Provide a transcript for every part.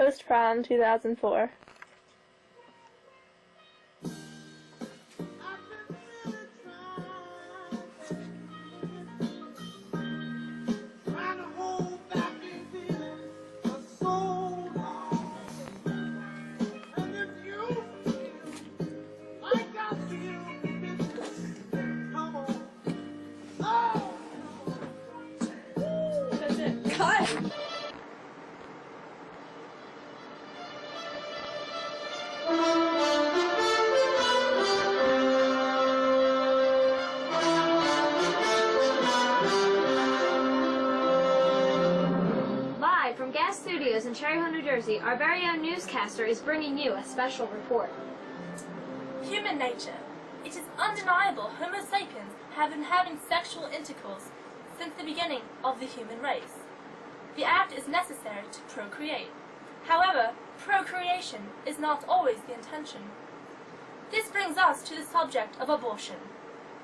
Post-Prom 2004. Live from Gas Studios in Cherry Hill, New Jersey, our very own newscaster is bringing you a special report. Human nature. It is undeniable Homo sapiens have been having sexual intercourse since the beginning of the human race. The act is necessary to procreate. However, procreation is not always the intention. This brings us to the subject of abortion.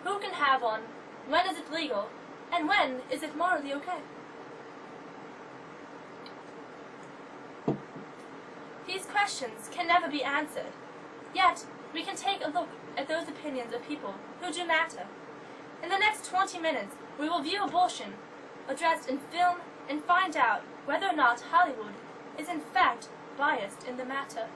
Who can have one? When is it legal? And when is it morally okay? These questions can never be answered. Yet, we can take a look at those opinions of people who do matter. In the next 20 minutes, we will view abortion addressed in film and find out whether or not Hollywood is in fact biased in the matter.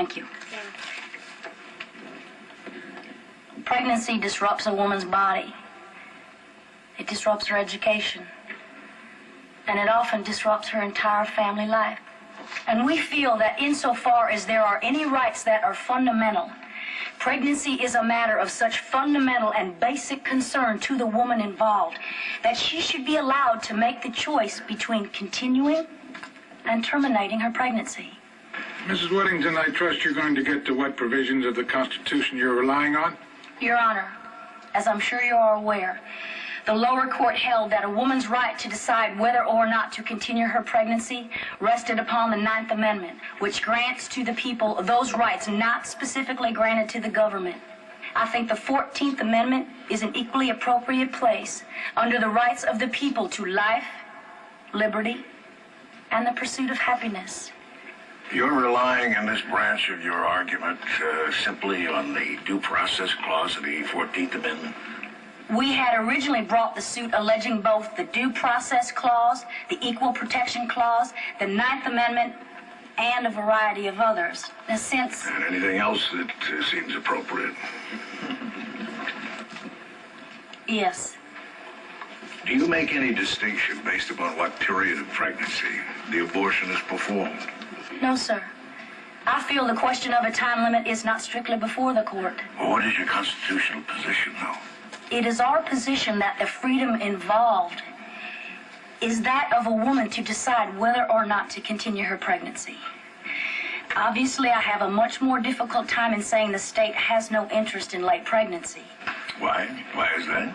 Thank you. Pregnancy disrupts a woman's body. It disrupts her education. And it often disrupts her entire family life. And we feel that insofar as there are any rights that are fundamental, pregnancy is a matter of such fundamental and basic concern to the woman involved that she should be allowed to make the choice between continuing and terminating her pregnancy. Mrs. Whittington, I trust you're going to get to what provisions of the Constitution you're relying on? Your Honor, as I'm sure you are aware, the lower court held that a woman's right to decide whether or not to continue her pregnancy rested upon the 9th Amendment, which grants to the people those rights not specifically granted to the government. I think the 14th Amendment is an equally appropriate place under the rights of the people to life, liberty, and the pursuit of happiness. You're relying in this branch of your argument simply on the due process clause of the 14th Amendment? We had originally brought the suit alleging both the due process clause, the equal protection clause, the Ninth Amendment, and a variety of others. Now, since... And anything else that seems appropriate? Yes. Do you make any distinction based upon what period of pregnancy the abortion is performed? No, sir. I feel the question of a time limit is not strictly before the court. Well, what is your constitutional position, though? It is our position that the freedom involved is that of a woman to decide whether or not to continue her pregnancy. Obviously, I have a much more difficult time in saying the state has no interest in late pregnancy. Why? Why is that?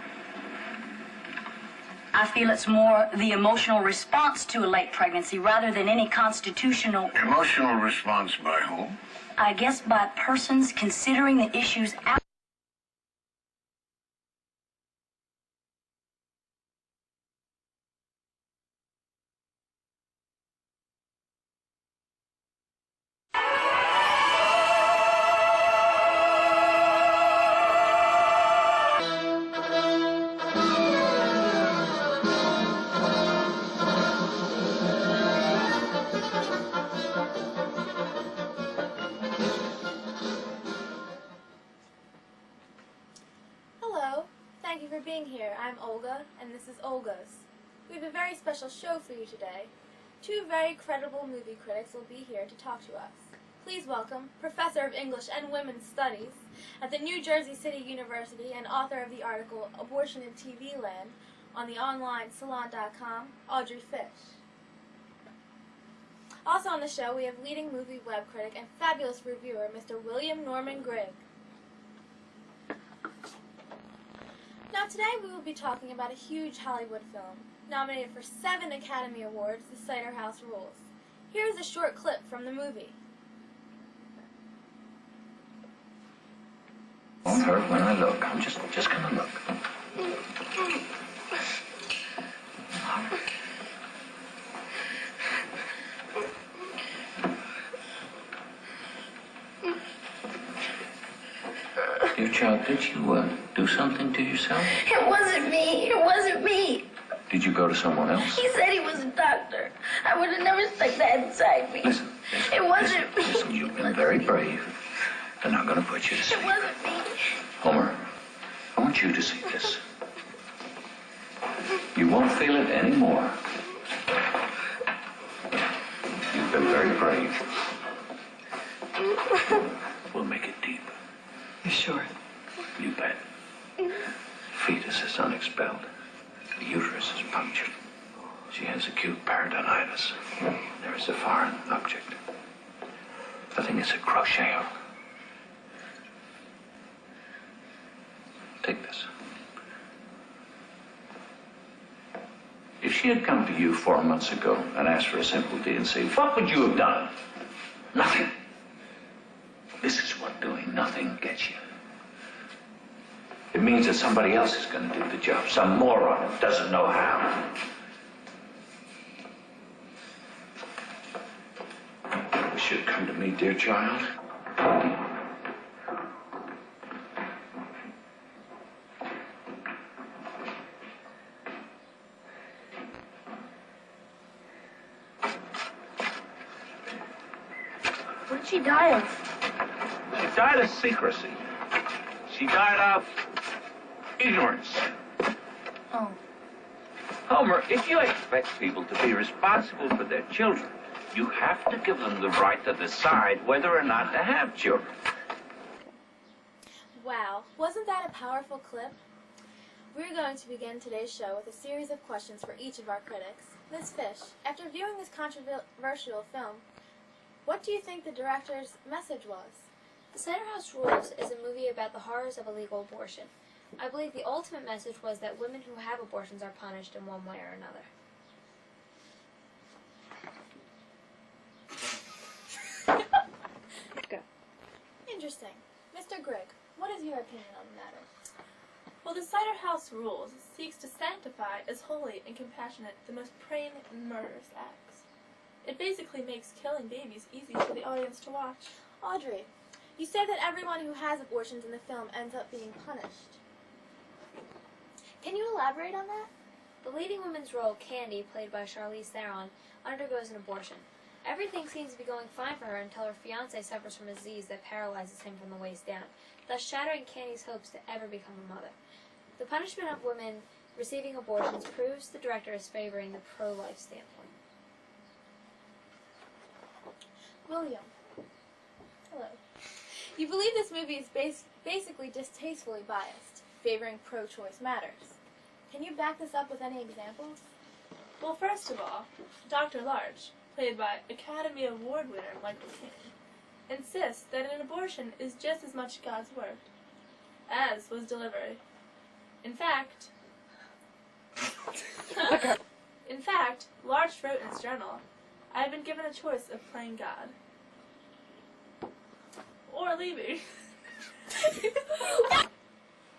I feel it's more the emotional response to a late pregnancy rather than any constitutional... Emotional response by whom? I guess by persons considering the issues out... Hello, thank you for being here. I'm Olga, and this is Olga's. We have a very special show for you today. Two very credible movie critics will be here to talk to us. Please welcome Professor of English and Women's Studies at the New Jersey City University and author of the article Abortion in TV Land on the online salon.com, Audrey Fish. Also on the show, we have leading movie web critic and fabulous reviewer, Mr. William Norman Grigg. Now today we will be talking about a huge Hollywood film, nominated for 7 Academy Awards, The Cider House Rules. Here's a short clip from the movie. Won't hurt when I look. I'm just gonna look. Dear child, did you do something to yourself? It wasn't me. It wasn't me. Did you go to someone else? He said he was a doctor. I would have never stuck that inside me. Listen. It wasn't me. Listen, you've been very brave. They're not going to put you to sleep. It wasn't me. Homer, I want you to see this. You won't feel it anymore. You've been very brave. We'll make it deep. You sure? You bet. Fetus is unexpelled. The uterus is punctured. She has acute peritonitis. There is a foreign object. I think it's a crochet hook. Take this. If she had come to you 4 months ago and asked for a simple D&C, what would you have done? Nothing. This is what doing nothing gets you. It means that somebody else is going to do the job. Some moron who doesn't know how. You should come to me, dear child. What did she die of? She died of secrecy. She died of ignorance. Oh. Homer, if you expect people to be responsible for their children, you have to give them the right to decide whether or not to have children. Wow, wasn't that a powerful clip? We're going to begin today's show with a series of questions for each of our critics. Ms. Fish, after viewing this controversial film, what do you think the director's message was? The Cider House Rules is a movie about the horrors of illegal abortion. I believe the ultimate message was that women who have abortions are punished in one way or another. Go. Interesting. Mr. Grigg, what is your opinion on the matter? While the Cider House Rules seeks to sanctify as holy and compassionate the most preying and murderous acts, it basically makes killing babies easy for the audience to watch. Audrey, you say that everyone who has abortions in the film ends up being punished. Can you elaborate on that? The leading woman's role, Candy, played by Charlize Theron, undergoes an abortion. Everything seems to be going fine for her until her fiancé suffers from a disease that paralyzes him from the waist down, thus shattering Candy's hopes to ever become a mother. The punishment of women receiving abortions proves the director is favoring the pro-life standpoint. William. Hello. You believe this movie is basically distastefully biased, favoring pro-choice matters. Can you back this up with any examples? Well, first of all, Dr. Larch, played by Academy Award winner Michael Caine, insists that an abortion is just as much God's work as was delivery. In fact, Larch wrote in his journal, "I have been given a choice of playing God or leaving."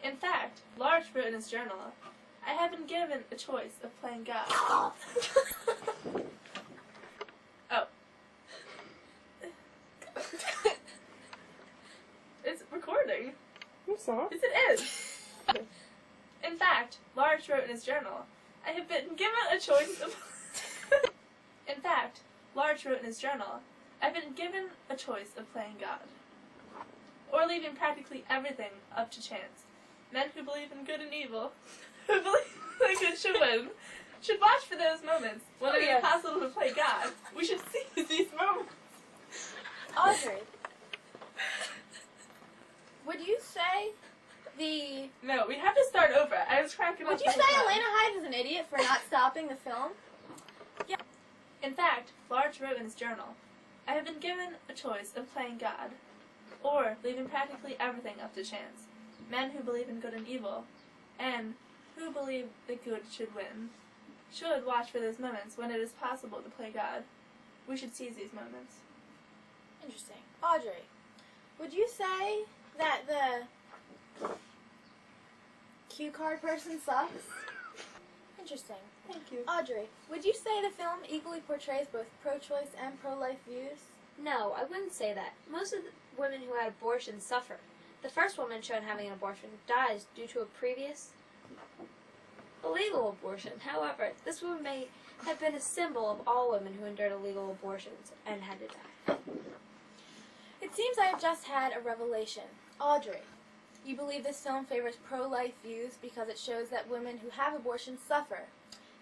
In fact, Larch wrote in his journal, "I have been given a choice of playing God." Oh. It's recording. I'm sorry. Yes, it is. In fact, Larch wrote in his journal, "I have been given a choice of..." In fact, Larch wrote in his journal, "I've been given a choice of playing God or leaving practically everything up to chance. Men who believe in good and evil, who believe that good should win, should watch for those moments when it is possible to play God. We should seize these moments." Audrey, would you say the... No, we have to start over. I was cracking up. Would you say Elena Hyde is an idiot for not stopping the film? Yeah. In fact, Larch wrote in his journal, "I have been given a choice of playing God or leaving practically everything up to chance. Men who believe in good and evil, and who believe that good should win, should watch for those moments when it is possible to play God. We should seize these moments." Interesting. Audrey, would you say that the cue card person sucks? Interesting. Thank you. Audrey, would you say the film equally portrays both pro-choice and pro-life views? No, I wouldn't say that. Most of the women who had abortions suffer. The first woman shown having an abortion dies due to a previous illegal abortion. However, this woman may have been a symbol of all women who endured illegal abortions and had to die. It seems I have just had a revelation. Audrey, you believe this film favors pro-life views because it shows that women who have abortions suffer.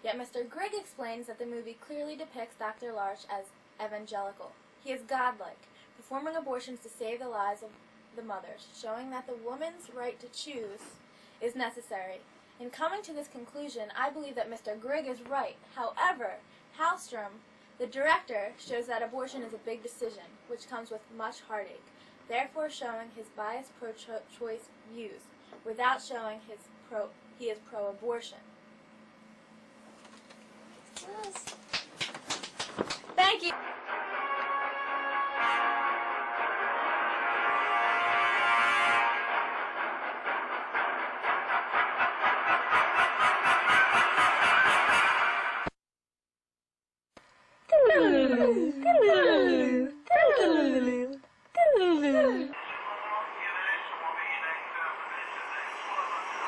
Yet Mr. Grigg explains that the movie clearly depicts Dr. Larch as evangelical. He is godlike, performing abortions to save the lives of the mothers, showing that the woman's right to choose is necessary. In coming to this conclusion, I believe that Mr. Grigg is right. However, Hallstrom, the director, shows that abortion is a big decision, which comes with much heartache, therefore showing his biased pro-choice views, without showing he is pro-abortion. Thank you.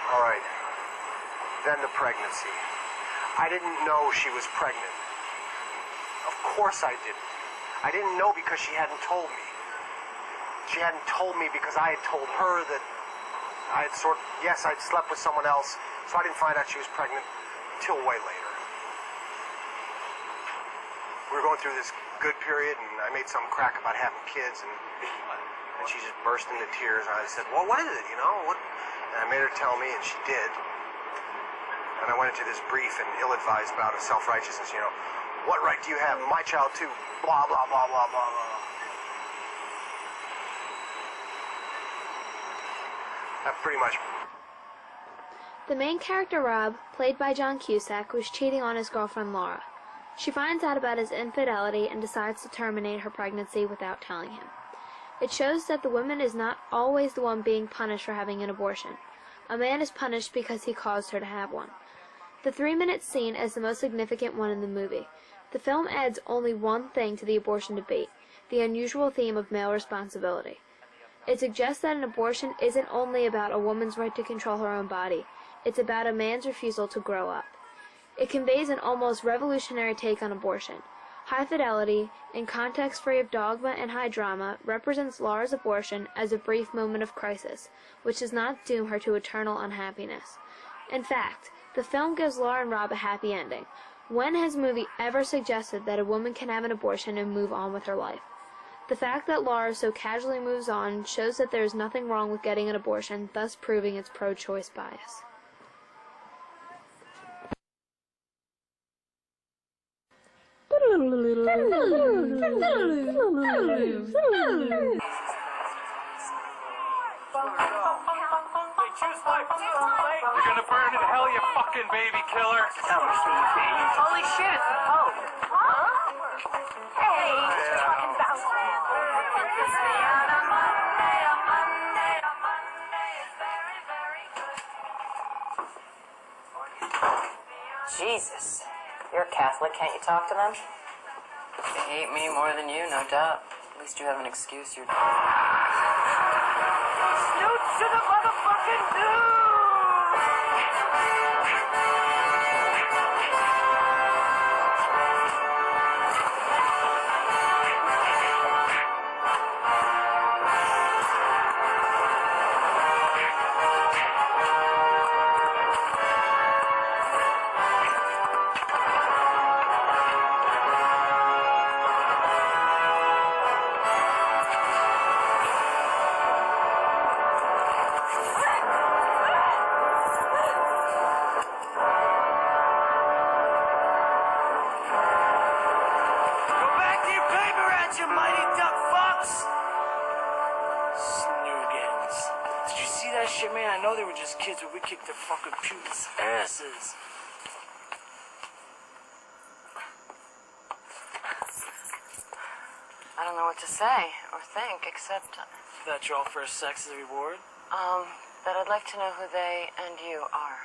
All right. Then the pregnancy. I didn't know she was pregnant. Of course I didn't. I didn't know because she hadn't told me. She hadn't told me because I had told her that I'd slept with someone else, so I didn't find out she was pregnant till way later. We were going through this good period, and I made some crack about having kids, and she just burst into tears, and I said, "Well, what is it, you know? What?" And I made her tell me, and she did. And I went into this brief and ill-advised bout of self-righteousness, you know. What right do you have? My child, too. Blah, blah, blah, blah, blah, blah. That pretty much... The main character, Rob, played by John Cusack, was cheating on his girlfriend, Laura. She finds out about his infidelity and decides to terminate her pregnancy without telling him. It shows that the woman is not always the one being punished for having an abortion. A man is punished because he caused her to have one. The 3-minute scene is the most significant one in the movie. The film adds only one thing to the abortion debate, the unusual theme of male responsibility. It suggests that an abortion isn't only about a woman's right to control her own body, it's about a man's refusal to grow up. It conveys an almost revolutionary take on abortion. High Fidelity, in context free of dogma and high drama, represents Laura's abortion as a brief moment of crisis, which does not doom her to eternal unhappiness. In fact, the film gives Laura and Rob a happy ending. When has a movie ever suggested that a woman can have an abortion and move on with her life? The fact that Laura so casually moves on shows that there is nothing wrong with getting an abortion, thus proving its pro-choice bias. You're gonna burn in hell, you fucking baby killer. Holy shit, it's the Pope. Huh? Hey, fucking bounce. Jesus. You're a Catholic, can't you talk to them? They hate me more than you, no doubt. At least you have an excuse. You're... Snoot to the motherfucking news! Shit, man, I know they were just kids, but we kicked their fucking putins' asses. I don't know what to say or think, except... That your all first sex is a reward? That I'd like to know who they and you are.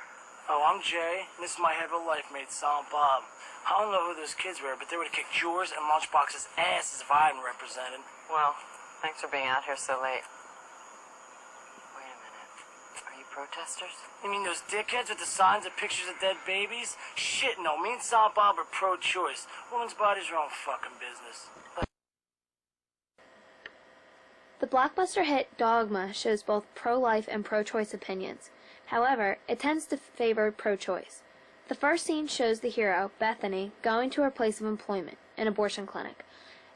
Oh, I'm Jay, and this is my head of a life mate, Silent Bob. I don't know who those kids were, but they would have kicked yours and Lunchbox's asses if I hadn't represented. Well, thanks for being out here so late. Protesters? You mean those dickheads with the signs and pictures of dead babies? Shit, no. Me and Silent Bob are pro-choice. Women's bodies are their own fucking business. The blockbuster hit Dogma shows both pro-life and pro-choice opinions. However, it tends to favor pro-choice. The first scene shows the hero, Bethany, going to her place of employment, an abortion clinic.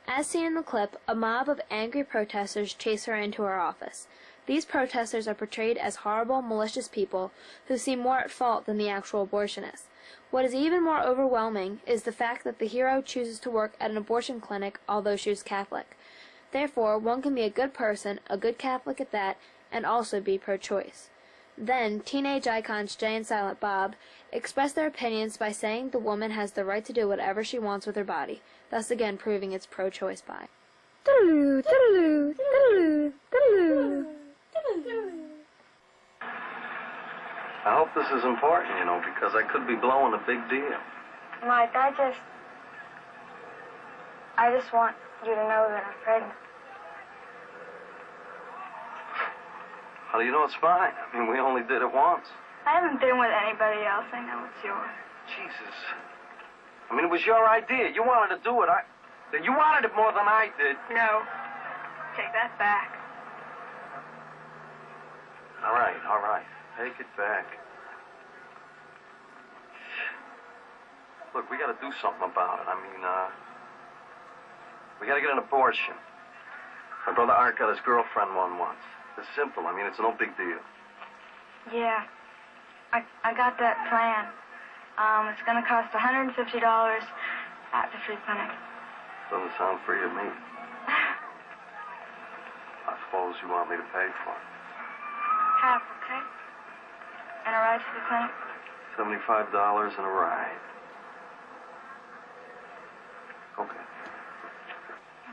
As seen in the clip, a mob of angry protesters chase her into her office. These protesters are portrayed as horrible, malicious people who seem more at fault than the actual abortionists. What is even more overwhelming is the fact that the hero chooses to work at an abortion clinic although she is Catholic. Therefore, one can be a good person, a good Catholic at that, and also be pro-choice. Then, teenage icons Jay and Silent Bob express their opinions by saying the woman has the right to do whatever she wants with her body, thus again proving its pro-choice bias. I hope this is important, you know, because I could be blowing a big deal. Mike, I just want you to know that I'm pregnant. How do you know it's mine? I mean, we only did it once. I haven't been with anybody else. I know it's yours. Jesus. I mean, it was your idea. You wanted to do it. You wanted it more than I did. No. Take that back. All right, all right. Take it back. Look, we got to do something about it. I mean, we got to get an abortion. My brother Art got his girlfriend one once. It's simple. I mean, it's no big deal. Yeah. I got that plan. It's going to cost $150 at the free clinic. Doesn't sound free to me. I suppose you want me to pay for it. Half, okay? And a ride to the clinic? $75 and a ride. Okay.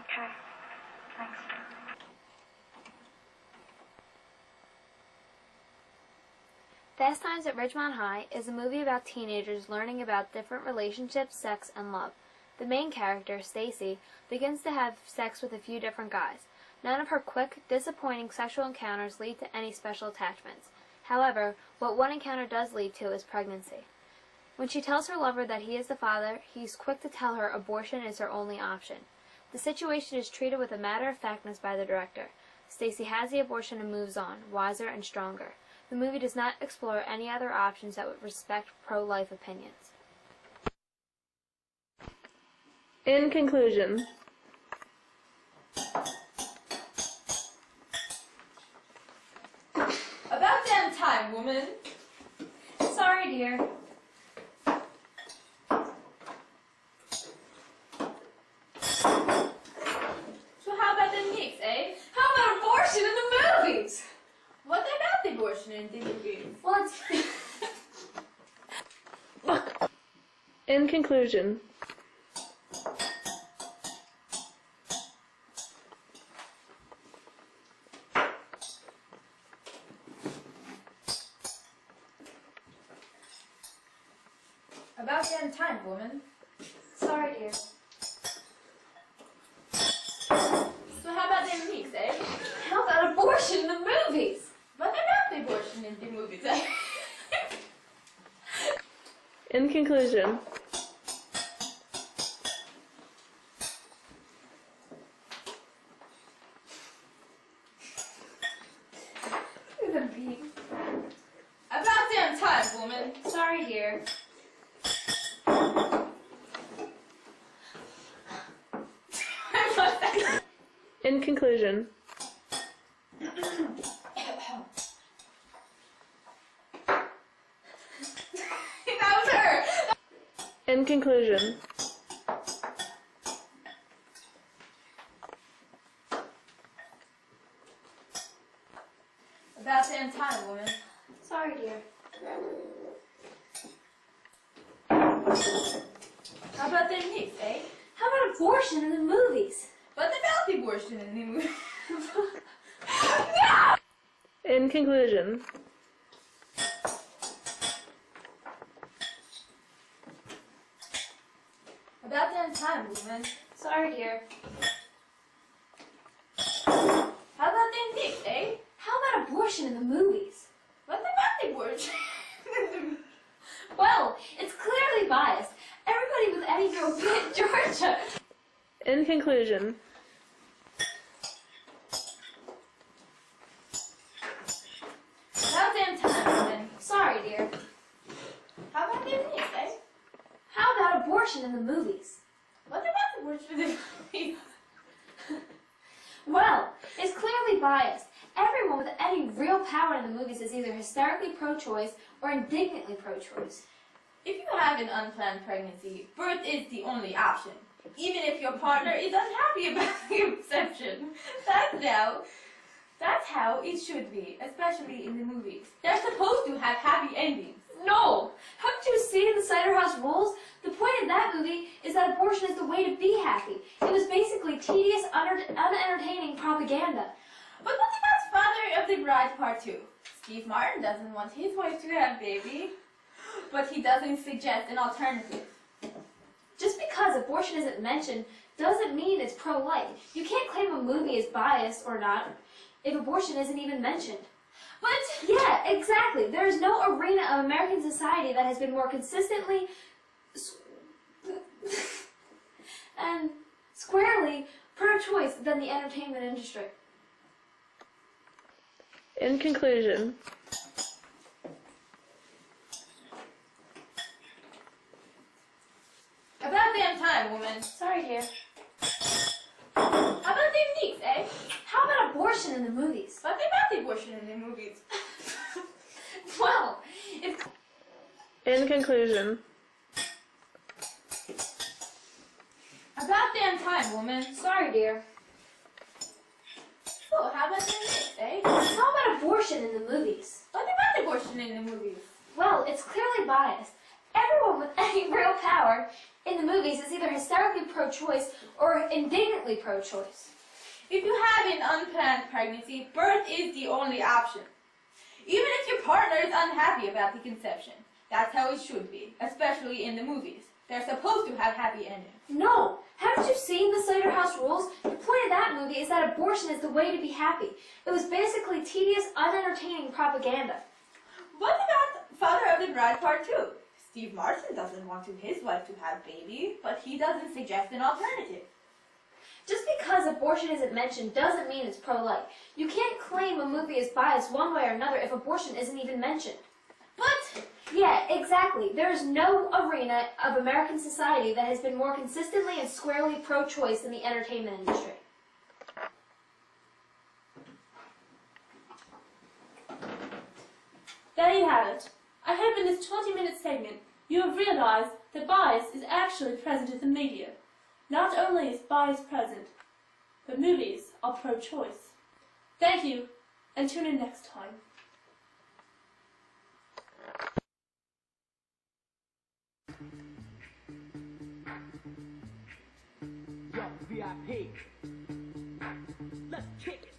Okay. Thanks. Fast Times at Ridgemont High is a movie about teenagers learning about different relationships, sex, and love. The main character, Stacy, begins to have sex with a few different guys. None of her quick, disappointing sexual encounters lead to any special attachments. However, what one encounter does lead to is pregnancy. When she tells her lover that he is the father, he's quick to tell her abortion is her only option. The situation is treated with a matter-of-factness by the director. Stacy has the abortion and moves on, wiser and stronger. The movie does not explore any other options that would respect pro-life opinions. In conclusion, about damn time, woman. Sorry, dear. So how about the mix, eh? How about abortion in the movies? What about the abortion in the movies? What? in conclusion, About damn time, woman. Sorry, dear. So how about the mix, eh? How about abortion in the movies? What about the abortion in the movies, eh? in conclusion, About damn time, woman. Sorry, dear. in conclusion, That was her. in conclusion, About damn time, woman. Sorry, dear. How about the mix, eh? How about abortion in the movies? What about the abortion in the movies? in conclusion, About damn time, woman. Sorry, dear. How about the mix, eh? How about abortion in the movies? What about the abortion? Well, it's clearly biased. Everybody with any girl in Georgia. in conclusion, About damn time, woman. Sorry, dear. How about the mix, eh? How about abortion in the movies? What about the abortion in the movies? Well, it's clearly biased. Everyone with any real power in the movies is either hysterically pro-choice or indignantly pro-choice. If you have an unplanned pregnancy, birth is the only option. Even if your partner is unhappy about the conception. That's how it should be, especially in the movies. They're supposed to have happy endings. No! Haven't you seen the Cider House Rules? The point of that movie is that abortion is the way to be happy. It was basically tedious, unentertaining propaganda. But what about Father of the Bride Part 2? Steve Martin doesn't want his wife to have a baby, but he doesn't suggest an alternative. Just because abortion isn't mentioned doesn't mean it's pro-life. You can't claim a movie is biased or not if abortion isn't even mentioned. But, yeah, exactly. There is no arena of American society that has been more consistently and squarely pro-choice than the entertainment industry. in conclusion, About damn time, woman. Sorry, dear. How about the mix, eh? How about abortion in the movies? What about the abortion in the movies? Well, if... in conclusion, About damn time, woman. Sorry, dear. So, how about the mix, eh? How about abortion in the movies? What about abortion in the movies? Well, it's clearly biased. Everyone with any real power in the movies is either hysterically pro-choice or indignantly pro-choice. If you have an unplanned pregnancy, birth is the only option. Even if your partner is unhappy about the conception. That's how it should be, especially in the movies. They're supposed to have happy endings. No! Haven't you seen the Cider House Rules? The point of that movie is that abortion is the way to be happy. It was basically tedious, unentertaining propaganda. What about Father of the Bride Part 2? Steve Martin doesn't want his wife to have baby, but he doesn't suggest an alternative. Just because abortion isn't mentioned doesn't mean it's pro-life. You can't claim a movie is biased one way or another if abortion isn't even mentioned. But... Yeah, exactly. There is no arena of American society that has been more consistently and squarely pro-choice than the entertainment industry. There you have it. I hope in this 20-minute segment you have realized that bias is actually present in the media. Not only is bias present, but movies are pro-choice. Thank you, and tune in next time. Yo, VIP. Let's kick it.